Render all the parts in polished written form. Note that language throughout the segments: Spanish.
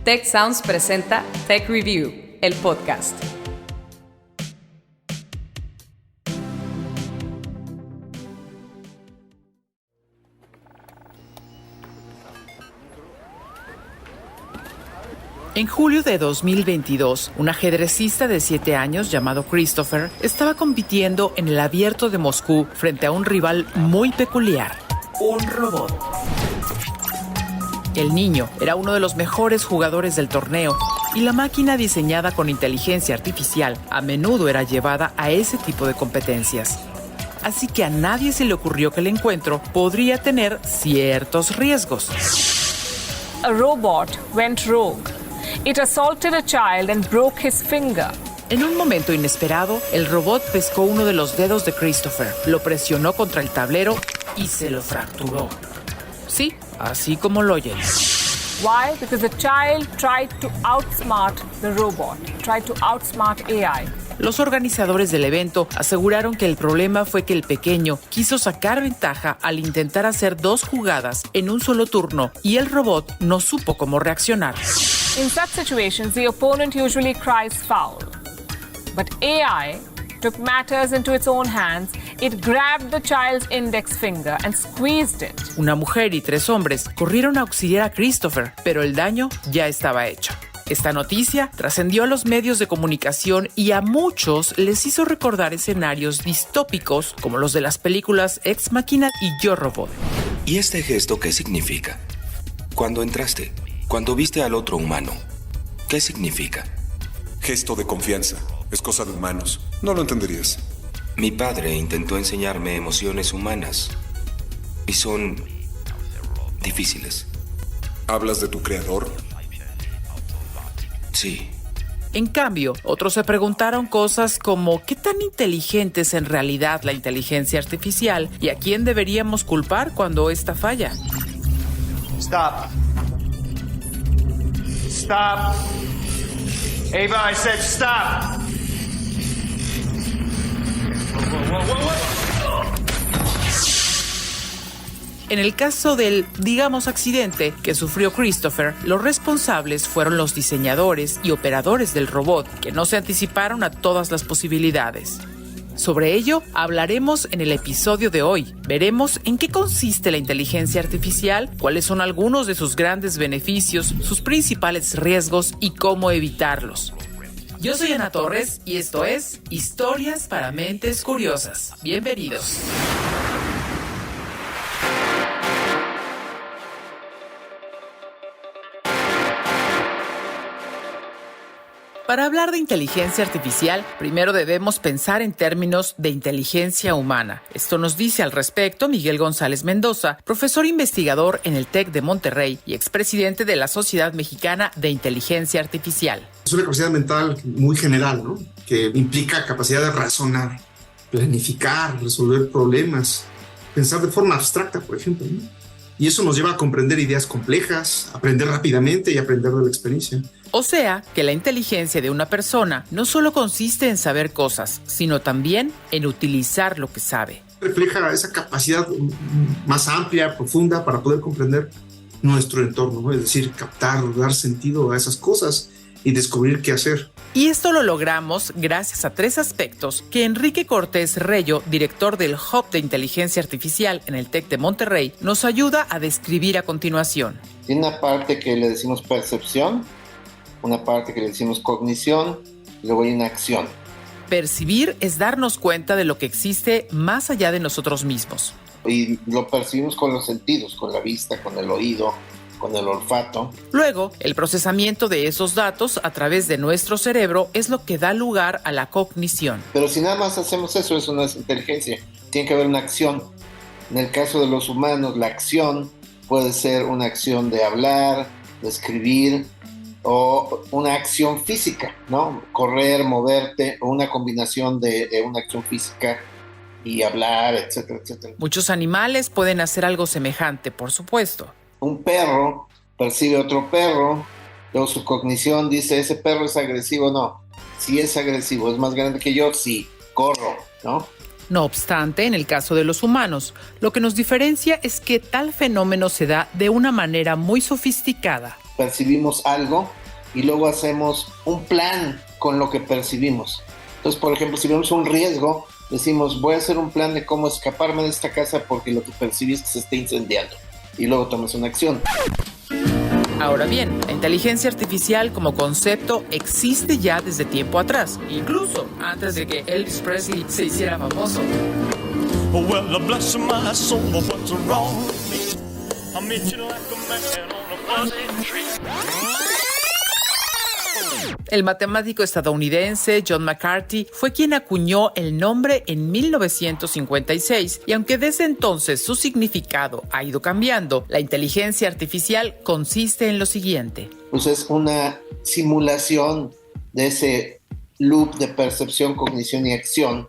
Tech Sounds presenta Tech Review, el podcast. En julio de 2022, un ajedrecista de 7 años llamado Christopher estaba compitiendo en el Abierto de Moscú frente a un rival muy peculiar, un robot. El niño era uno de los mejores jugadores del torneo y la máquina diseñada con inteligencia artificial a menudo era llevada a ese tipo de competencias. Así que a nadie se le ocurrió que el encuentro podría tener ciertos riesgos. A robot went rogue. It assaulted a child and broke his finger. En un momento inesperado, el robot pescó uno de los dedos de Christopher, lo presionó contra el tablero y se lo fracturó. Sí, así como lo oyen. Why? Because the child tried to outsmart the robot, tried to outsmart AI. Los organizadores del evento aseguraron que el problema fue que el pequeño quiso sacar ventaja al intentar hacer 2 jugadas en un solo turno y el robot no supo cómo reaccionar. In such situations, the opponent usually cries foul. But AI took matters into its own hands. It grabbed the child's index finger and squeezed it. Una mujer y 3 hombres corrieron a auxiliar a Christopher, pero el daño ya estaba hecho. Esta noticia trascendió a los medios de comunicación y a muchos les hizo recordar escenarios distópicos como los de las películas Ex Machina y Yo Robot. ¿Y este gesto qué significa? Cuando entraste, cuando viste al otro humano, ¿qué significa? Gesto de confianza. Es cosa de humanos. No lo entenderías. Mi padre intentó enseñarme emociones humanas y son difíciles. ¿Hablas de tu creador? Sí. En cambio, otros se preguntaron cosas como ¿qué tan inteligente es en realidad la inteligencia artificial y a quién deberíamos culpar cuando esta falla? Stop. Stop. Ava, I said stop. En el caso del, digamos, accidente que sufrió Christopher, los responsables fueron los diseñadores y operadores del robot, que no se anticiparon a todas las posibilidades. Sobre ello hablaremos en el episodio de hoy. Veremos en qué consiste la inteligencia artificial, cuáles son algunos de sus grandes beneficios, sus principales riesgos y cómo evitarlos. Yo soy Ana Torres y esto es Historias para Mentes Curiosas. Bienvenidos. Para hablar de inteligencia artificial, primero debemos pensar en términos de inteligencia humana. Esto nos dice al respecto Miguel González Mendoza, profesor investigador en el TEC de Monterrey y expresidente de la Sociedad Mexicana de Inteligencia Artificial. Es una capacidad mental muy general, ¿no? Que implica capacidad de razonar, planificar, resolver problemas, pensar de forma abstracta, por ejemplo, ¿no? Y eso nos lleva a comprender ideas complejas, aprender rápidamente y aprender de la experiencia. O sea, que la inteligencia de una persona no solo consiste en saber cosas, sino también en utilizar lo que sabe. Refleja esa capacidad más amplia, profunda, para poder comprender nuestro entorno, ¿no? Es decir, captar, dar sentido a esas cosas y descubrir qué hacer. Y esto lo logramos gracias a 3 aspectos que Enrique Cortés Reyo, director del Hub de Inteligencia Artificial en el TEC de Monterrey, nos ayuda a describir a continuación. Tiene una parte que le decimos percepción, una parte que le decimos cognición, y luego hay una acción. Percibir es darnos cuenta de lo que existe más allá de nosotros mismos. Y lo percibimos con los sentidos, con la vista, con el oído, con el olfato. Luego, el procesamiento de esos datos a través de nuestro cerebro es lo que da lugar a la cognición. Pero si nada más hacemos eso no es inteligencia. Tiene que haber una acción. En el caso de los humanos, la acción puede ser una acción de hablar, de escribir, o una acción física, ¿no? Correr, moverte, o una combinación de una acción física y hablar, etcétera, etcétera. Muchos animales pueden hacer algo semejante, por supuesto. Un perro percibe otro perro, luego su cognición dice, ¿ese perro es agresivo o no? Si es agresivo, es más grande que yo, sí, corro, ¿no? No obstante, en el caso de los humanos, lo que nos diferencia es que tal fenómeno se da de una manera muy sofisticada. percibimos algo y luego hacemos un plan con lo que percibimos. Entonces, por ejemplo, si vemos un riesgo, decimos, voy a hacer un plan de cómo escaparme de esta casa porque lo que percibí es que se está incendiando. Y luego tomas una acción. Ahora bien, la inteligencia artificial como concepto existe ya desde tiempo atrás, incluso antes de que Elvis Presley se hiciera famoso. Well, bless my soul, what's wrong with me? I met you like a man on a fuzzy tree. El matemático estadounidense John McCarthy fue quien acuñó el nombre en 1956 y aunque desde entonces su significado ha ido cambiando, la inteligencia artificial consiste en lo siguiente. Pues es una simulación de ese loop de percepción, cognición y acción,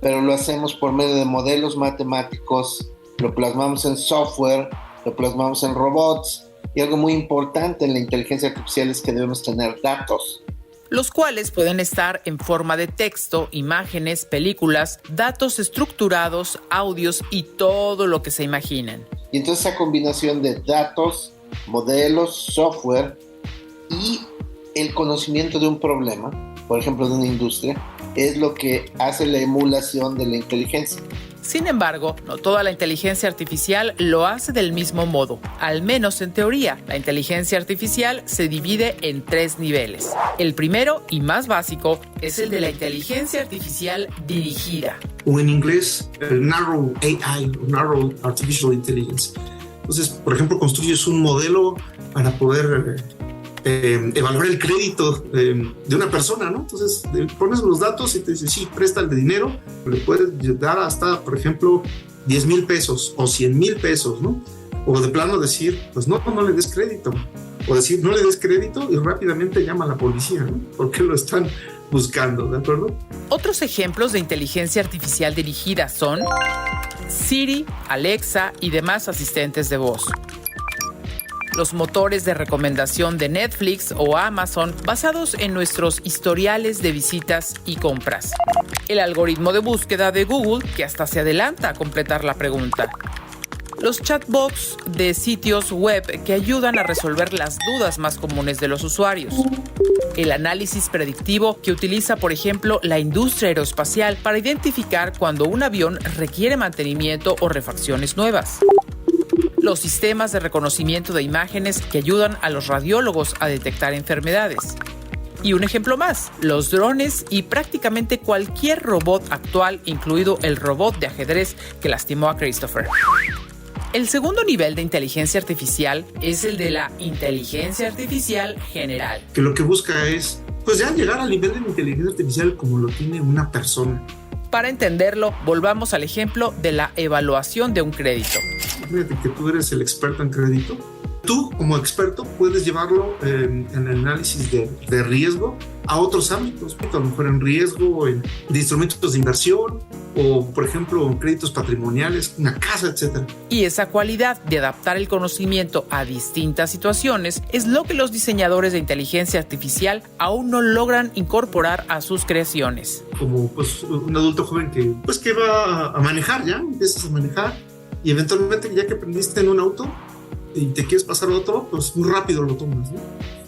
pero lo hacemos por medio de modelos matemáticos, lo plasmamos en software, lo plasmamos en robots. Y algo muy importante en la inteligencia artificial es que debemos tener datos. Los cuales pueden estar en forma de texto, imágenes, películas, datos estructurados, audios y todo lo que se imaginen. Y entonces esa combinación de datos, modelos, software y el conocimiento de un problema, por ejemplo de una industria, es lo que hace la emulación de la inteligencia. Sin embargo, no toda la inteligencia artificial lo hace del mismo modo. Al menos en teoría, la inteligencia artificial se divide en 3 niveles. El primero y más básico es el de la inteligencia artificial dirigida. O en inglés, Narrow AI, Narrow Artificial Intelligence. Entonces, por ejemplo, construyes un modelo para poder evaluar el crédito de una persona, ¿no? Entonces pones los datos y te dice, sí, préstale dinero, le puedes dar hasta, por ejemplo, 10,000 pesos o 100,000 pesos, ¿no? O de plano decir, pues no le des crédito. O decir, no le des crédito y rápidamente llama a la policía, ¿no? Porque lo están buscando, ¿de acuerdo? Otros ejemplos de inteligencia artificial dirigida son Siri, Alexa y demás asistentes de voz. Los motores de recomendación de Netflix o Amazon basados en nuestros historiales de visitas y compras. El algoritmo de búsqueda de Google que hasta se adelanta a completar la pregunta. Los chatbots de sitios web que ayudan a resolver las dudas más comunes de los usuarios. El análisis predictivo que utiliza, por ejemplo, la industria aeroespacial para identificar cuando un avión requiere mantenimiento o refacciones nuevas. Los sistemas de reconocimiento de imágenes que ayudan a los radiólogos a detectar enfermedades. Y un ejemplo más, los drones y prácticamente cualquier robot actual, incluido el robot de ajedrez que lastimó a Christopher. El segundo nivel de inteligencia artificial es el de la inteligencia artificial general. Que lo que busca es, pues ya llegar al nivel de la inteligencia artificial como lo tiene una persona. Para entenderlo, volvamos al ejemplo de la evaluación de un crédito. Fíjate que tú eres el experto en crédito. Tú, como experto, puedes llevarlo en el análisis de riesgo a otros ámbitos, a lo mejor en riesgo, de instrumentos de inversión o, por ejemplo, en créditos patrimoniales, una casa, etc. Y esa cualidad de adaptar el conocimiento a distintas situaciones es lo que los diseñadores de inteligencia artificial aún no logran incorporar a sus creaciones. Como pues, un adulto joven que va a manejar ya, empiezas a manejar y eventualmente ya que aprendiste en un auto y te quieres pasar a otro, pues muy rápido lo tomas, ¿no?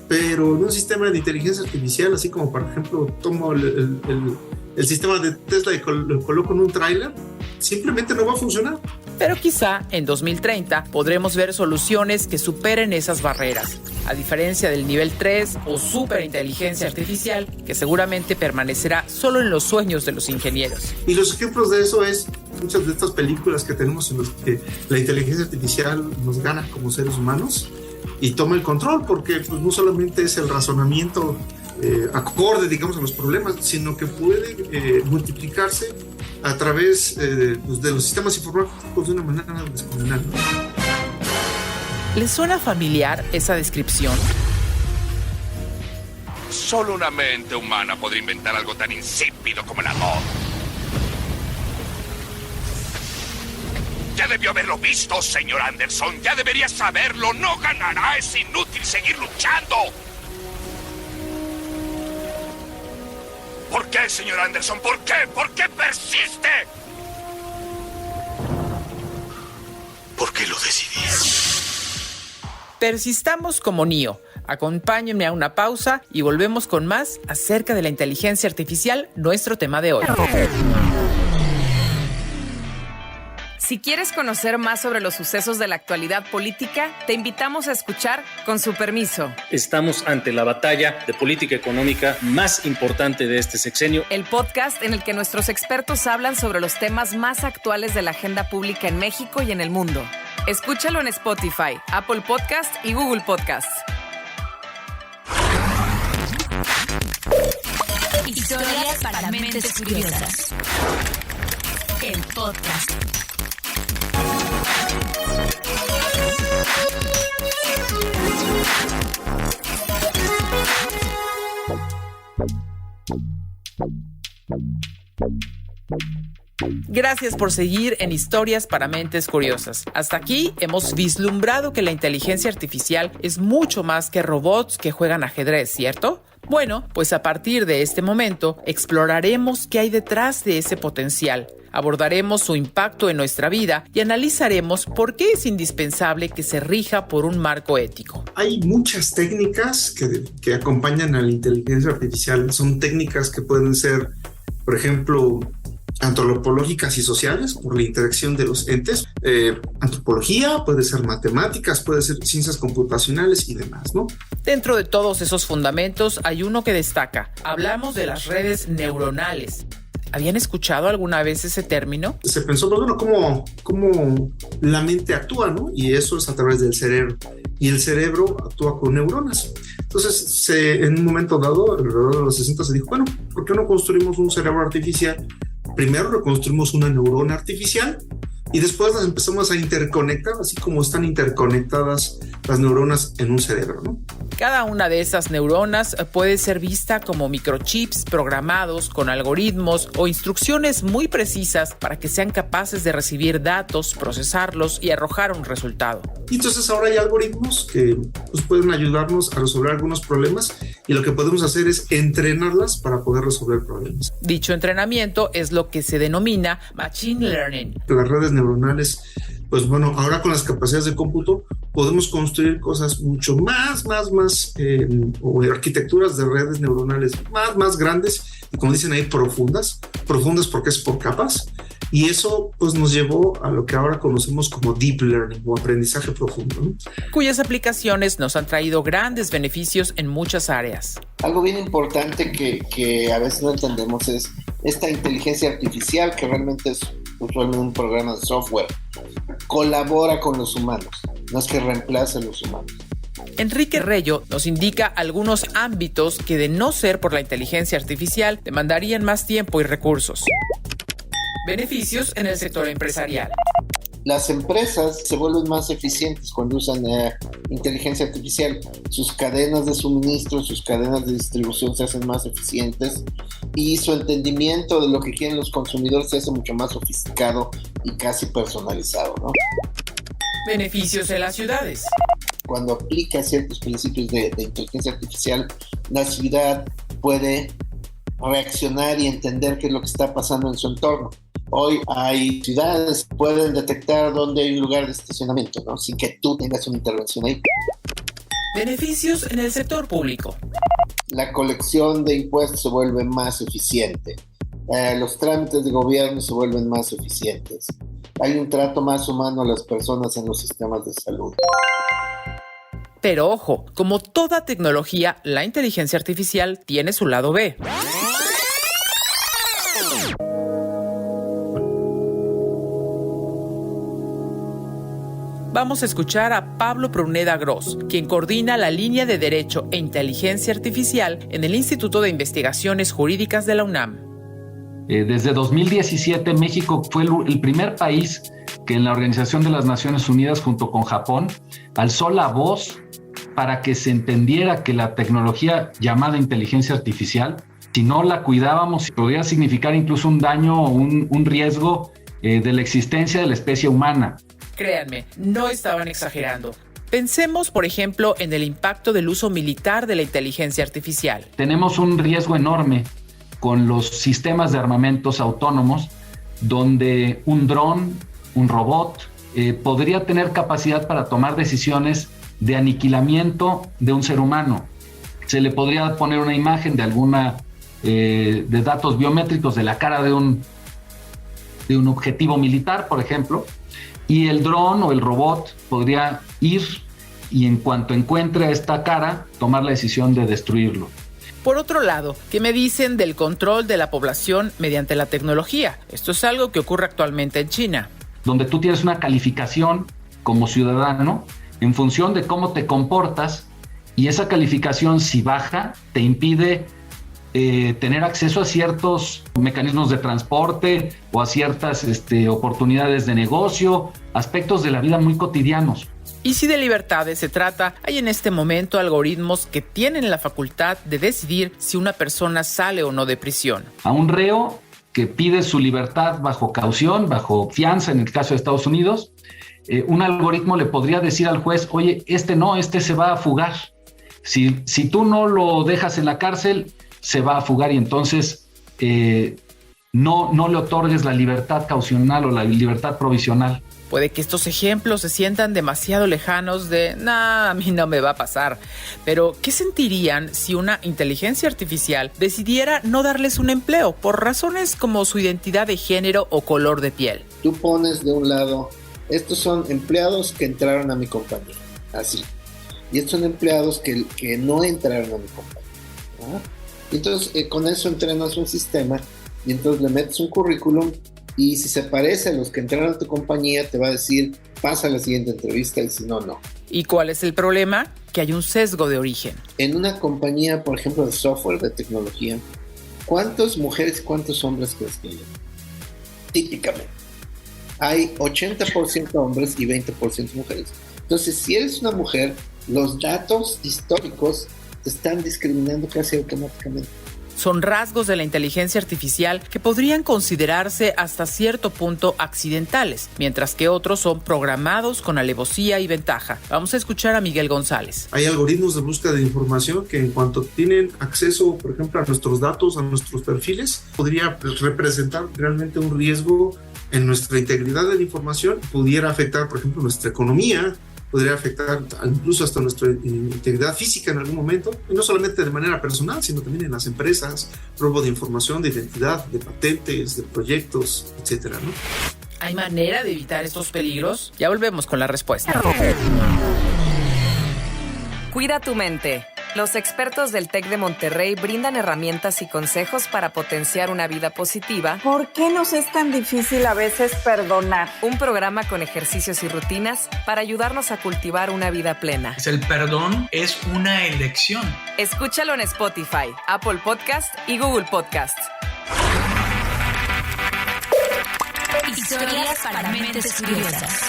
Pero en un sistema de inteligencia artificial, así como por ejemplo tomo el sistema de Tesla y lo coloco en un tráiler, simplemente no va a funcionar. Pero quizá en 2030 podremos ver soluciones que superen esas barreras, a diferencia del nivel 3 o superinteligencia artificial, que seguramente permanecerá solo en los sueños de los ingenieros. Y los ejemplos de eso es muchas de estas películas que tenemos en las que la inteligencia artificial nos gana como seres humanos y toma el control, porque pues, no solamente es el razonamiento acorde, digamos, a los problemas, sino que puede multiplicarse a través de los sistemas informáticos de una manera descomunal. ¿Les suena familiar esa descripción? Solo una mente humana podría inventar algo tan insípido como el amor. Ya debió haberlo visto, señor Anderson. Ya debería saberlo. No ganará. Es inútil seguir luchando. ¿Por qué, señor Anderson? ¿Por qué? ¿Por qué persiste? ¿Por qué lo decidí? Persistamos como Neo. Acompáñenme a una pausa y volvemos con más acerca de la inteligencia artificial, nuestro tema de hoy. Si quieres conocer más sobre los sucesos de la actualidad política, te invitamos a escuchar Con su permiso. Estamos ante la batalla de política económica más importante de este sexenio. El podcast en el que nuestros expertos hablan sobre los temas más actuales de la agenda pública en México y en el mundo. Escúchalo en Spotify, Apple Podcast y Google Podcast. Historias para mentes curiosas. El podcast. Gracias por seguir en Historias para Mentes Curiosas. Hasta aquí hemos vislumbrado que la inteligencia artificial es mucho más que robots que juegan ajedrez, ¿cierto? Bueno, pues a partir de este momento exploraremos qué hay detrás de ese potencial. Abordaremos su impacto en nuestra vida y analizaremos por qué es indispensable que se rija por un marco ético. Hay muchas técnicas que acompañan a la inteligencia artificial. Son técnicas que pueden ser, por ejemplo, antropológicas y sociales, por la interacción de los entes. Antropología, puede ser matemáticas, puede ser ciencias computacionales y demás, ¿no? Dentro de todos esos fundamentos hay uno que destaca. Hablamos de las redes neuronales. ¿Habían escuchado alguna vez ese término? Se pensó, bueno, cómo la mente actúa, ¿no? Y eso es a través del cerebro. Y el cerebro actúa con neuronas. Entonces, en un momento dado, alrededor de los 60, se dijo, bueno, ¿por qué no construimos un cerebro artificial? Primero reconstruimos una neurona artificial y después las empezamos a interconectar, así como están interconectadas las neuronas en un cerebro, ¿no? Cada una de esas neuronas puede ser vista como microchips programados con algoritmos o instrucciones muy precisas para que sean capaces de recibir datos, procesarlos y arrojar un resultado. Y entonces ahora hay algoritmos que pues, pueden ayudarnos a resolver algunos problemas y lo que podemos hacer es entrenarlas para poder resolver problemas. Dicho entrenamiento es lo que se denomina Machine Learning. Las redes neuronales, pues bueno, ahora con las capacidades de cómputo podemos construir cosas mucho más o arquitecturas de redes neuronales más grandes y, como dicen ahí, profundas porque es por capas, y eso pues nos llevó a lo que ahora conocemos como deep learning o aprendizaje profundo, ¿no? Cuyas aplicaciones nos han traído grandes beneficios en muchas áreas. Algo bien importante que a veces no entendemos es esta inteligencia artificial, que realmente es usualmente un programa de software, colabora con los humanos, no es que reemplace a los humanos. Enrique Reyo nos indica algunos ámbitos que, de no ser por la inteligencia artificial, demandarían más tiempo y recursos. Beneficios en el sector empresarial. Las empresas se vuelven más eficientes cuando usan inteligencia artificial. Sus cadenas de suministro, sus cadenas de distribución se hacen más eficientes y su entendimiento de lo que quieren los consumidores se hace mucho más sofisticado y casi personalizado, ¿no? Beneficios en las ciudades. Cuando aplica ciertos principios de inteligencia artificial, la ciudad puede reaccionar y entender qué es lo que está pasando en su entorno. Hoy hay ciudades que pueden detectar dónde hay un lugar de estacionamiento, ¿no? Sin que tú tengas una intervención ahí. Beneficios en el sector público. La colección de impuestos se vuelve más eficiente. Los trámites de gobierno se vuelven más eficientes. Hay un trato más humano a las personas en los sistemas de salud. Pero ojo, como toda tecnología, la inteligencia artificial tiene su lado B. Vamos a escuchar a Pablo Pruneda Gross, quien coordina la línea de Derecho e Inteligencia Artificial en el Instituto de Investigaciones Jurídicas de la UNAM. Desde 2017, México fue el primer país que en la Organización de las Naciones Unidas, junto con Japón, alzó la voz para que se entendiera que la tecnología llamada inteligencia artificial, si no la cuidábamos, podría significar incluso un daño o un riesgo de la existencia de la especie humana. Créanme, no estaban exagerando. Pensemos, por ejemplo, en el impacto del uso militar de la inteligencia artificial. Tenemos un riesgo enorme con los sistemas de armamentos autónomos, donde un dron, un robot, podría tener capacidad para tomar decisiones de aniquilamiento de un ser humano. Se le podría poner una imagen de alguna de datos biométricos de la cara de un objetivo militar, por ejemplo, y el dron o el robot podría ir y en cuanto encuentre esta cara, tomar la decisión de destruirlo. Por otro lado, ¿qué me dicen del control de la población mediante la tecnología? Esto es algo que ocurre actualmente en China. Donde tú tienes una calificación como ciudadano en función de cómo te comportas, y esa calificación, si baja, te impide tener acceso a ciertos mecanismos de transporte o a ciertas oportunidades de negocio, aspectos de la vida muy cotidianos. Y si de libertades se trata, hay en este momento algoritmos que tienen la facultad de decidir si una persona sale o no de prisión. A un reo que pide su libertad bajo caución, bajo fianza en el caso de Estados Unidos, un algoritmo le podría decir al juez, oye, este se va a fugar. Si tú no lo dejas en la cárcel, se va a fugar y entonces no le otorgues la libertad caucional o la libertad provisional. Puede que estos ejemplos se sientan demasiado lejanos de, a mí no me va a pasar. Pero, ¿qué sentirían si una inteligencia artificial decidiera no darles un empleo por razones como su identidad de género o color de piel? Tú pones de un lado, estos son empleados que entraron a mi compañía, así. Y estos son empleados que no entraron a mi compañía, ¿no? Entonces, con eso entrenas un sistema y entonces le metes un currículum y si se parece a los que entraron a tu compañía, te va a decir, pasa a la siguiente entrevista y si no, no. ¿Y cuál es el problema? Que hay un sesgo de origen. En una compañía, por ejemplo, de software, de tecnología, ¿cuántas mujeres y cuántos hombres crees que hay? Típicamente. Hay 80% hombres y 20% mujeres. Entonces, si eres una mujer, los datos históricos te están discriminando casi automáticamente. Son rasgos de la inteligencia artificial que podrían considerarse hasta cierto punto accidentales, mientras que otros son programados con alevosía y ventaja. Vamos a escuchar a Miguel González. Hay algoritmos de búsqueda de información que en cuanto tienen acceso, por ejemplo, a nuestros datos, a nuestros perfiles, podría representar realmente un riesgo en nuestra integridad de la información, pudiera afectar, por ejemplo, nuestra economía, podría afectar incluso hasta nuestra integridad física en algún momento, y no solamente de manera personal, sino también en las empresas, robo de información, de identidad, de patentes, de proyectos, etcétera, ¿no? ¿Hay manera de evitar estos peligros? Ya volvemos con la respuesta. Cuida tu mente. Los expertos del TEC de Monterrey brindan herramientas y consejos para potenciar una vida positiva. ¿Por qué nos es tan difícil a veces perdonar? Un programa con ejercicios y rutinas para ayudarnos a cultivar una vida plena. El perdón es una elección. Escúchalo en Spotify, Apple Podcast y Google Podcast. Historias para mentes curiosas.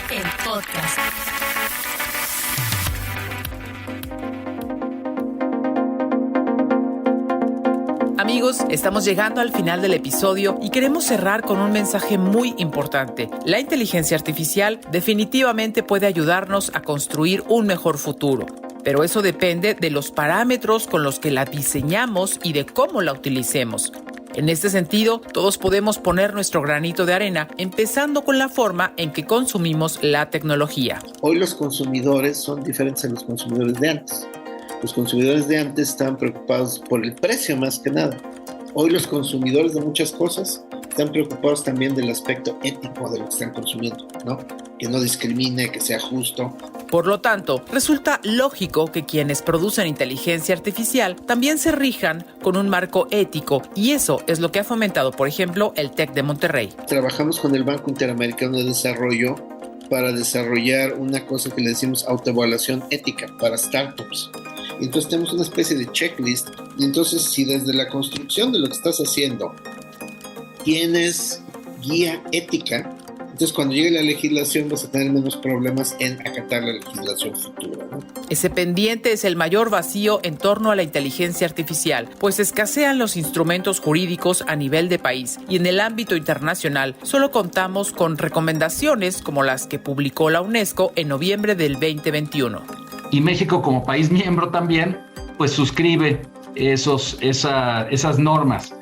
El podcast. Amigos, estamos llegando al final del episodio y queremos cerrar con un mensaje muy importante. La inteligencia artificial definitivamente puede ayudarnos a construir un mejor futuro, pero eso depende de los parámetros con los que la diseñamos y de cómo la utilicemos. En este sentido, todos podemos poner nuestro granito de arena, empezando con la forma en que consumimos la tecnología. Hoy los consumidores son diferentes a los consumidores de antes. Los consumidores de antes estaban preocupados por el precio más que nada. Hoy los consumidores de muchas cosas están preocupados también del aspecto ético de lo que están consumiendo, ¿no? Que no discrimine, que sea justo. Por lo tanto, resulta lógico que quienes producen inteligencia artificial también se rijan con un marco ético, y eso es lo que ha fomentado, por ejemplo, el TEC de Monterrey. Trabajamos con el Banco Interamericano de Desarrollo para desarrollar una cosa que le decimos autoevaluación ética para startups. Entonces tenemos una especie de checklist, y entonces si desde la construcción de lo que estás haciendo tienes guía ética, entonces cuando llegue la legislación vas a tener menos problemas en acatar la legislación futura, ¿no? Ese pendiente es el mayor vacío en torno a la inteligencia artificial, pues escasean los instrumentos jurídicos a nivel de país, y en el ámbito internacional solo contamos con recomendaciones como las que publicó la UNESCO en noviembre del 2021. Y México, como país miembro también, pues suscribe esas normas,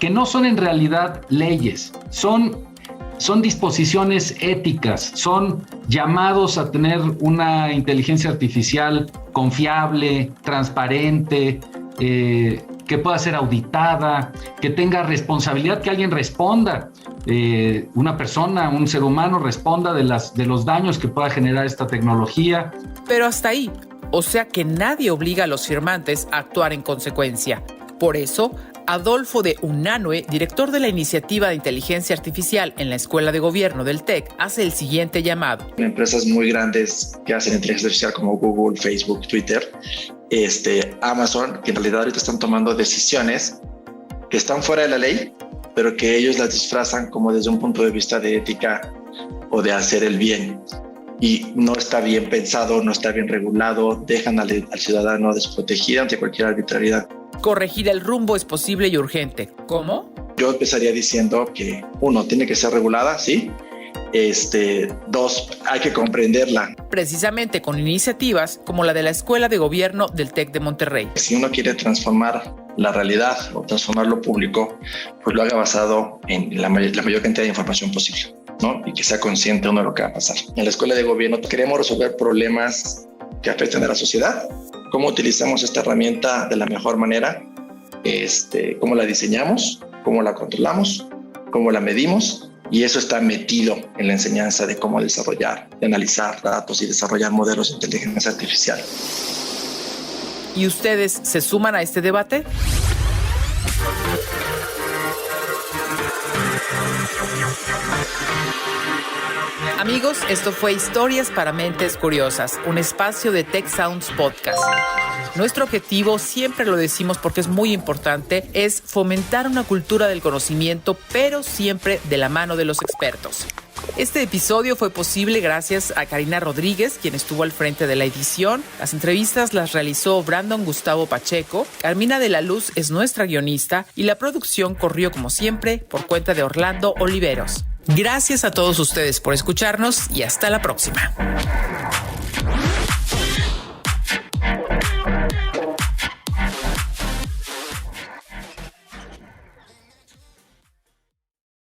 que no son en realidad leyes, son son disposiciones éticas, son llamados a tener una inteligencia artificial confiable, transparente, que pueda ser auditada, que tenga responsabilidad, que alguien responda, una persona, un ser humano responda de los daños que pueda generar esta tecnología. Pero hasta ahí, o sea que nadie obliga a los firmantes a actuar en consecuencia. Por eso, Adolfo de Unanue, director de la iniciativa de inteligencia artificial en la Escuela de Gobierno del TEC, hace el siguiente llamado. Empresas muy grandes que hacen inteligencia artificial como Google, Facebook, Twitter, Amazon, que en realidad ahorita están tomando decisiones que están fuera de la ley, pero que ellos las disfrazan como desde un punto de vista de ética o de hacer el bien. Y no está bien pensado, no está bien regulado, dejan al ciudadano desprotegido ante cualquier arbitrariedad. Corregir el rumbo es posible y urgente. ¿Cómo? Yo empezaría diciendo que, 1, tiene que ser regulada, ¿sí? 2, hay que comprenderla. Precisamente con iniciativas como la de la Escuela de Gobierno del TEC de Monterrey. Si uno quiere transformar la realidad o transformar lo público, pues lo haga basado en la mayor cantidad de información posible, ¿no? Y que sea consciente uno de lo que va a pasar. En la Escuela de Gobierno queremos resolver problemas que afectan a la sociedad. ¿Cómo utilizamos esta herramienta de la mejor manera? ¿Cómo la diseñamos? ¿Cómo la controlamos? ¿Cómo la medimos? Y eso está metido en la enseñanza de cómo desarrollar, de analizar datos y desarrollar modelos de inteligencia artificial. ¿Y ustedes se suman a este debate? Amigos, esto fue Historias para Mentes Curiosas, un espacio de Tech Sounds Podcast. Nuestro objetivo, siempre lo decimos porque es muy importante, es fomentar una cultura del conocimiento, pero siempre de la mano de los expertos. Este episodio fue posible gracias a Karina Rodríguez, quien estuvo al frente de la edición. Las entrevistas las realizó Brandon Gustavo Pacheco. Carmina de la Luz es nuestra guionista y la producción corrió, como siempre, por cuenta de Orlando Oliveros. Gracias a todos ustedes por escucharnos y hasta la próxima.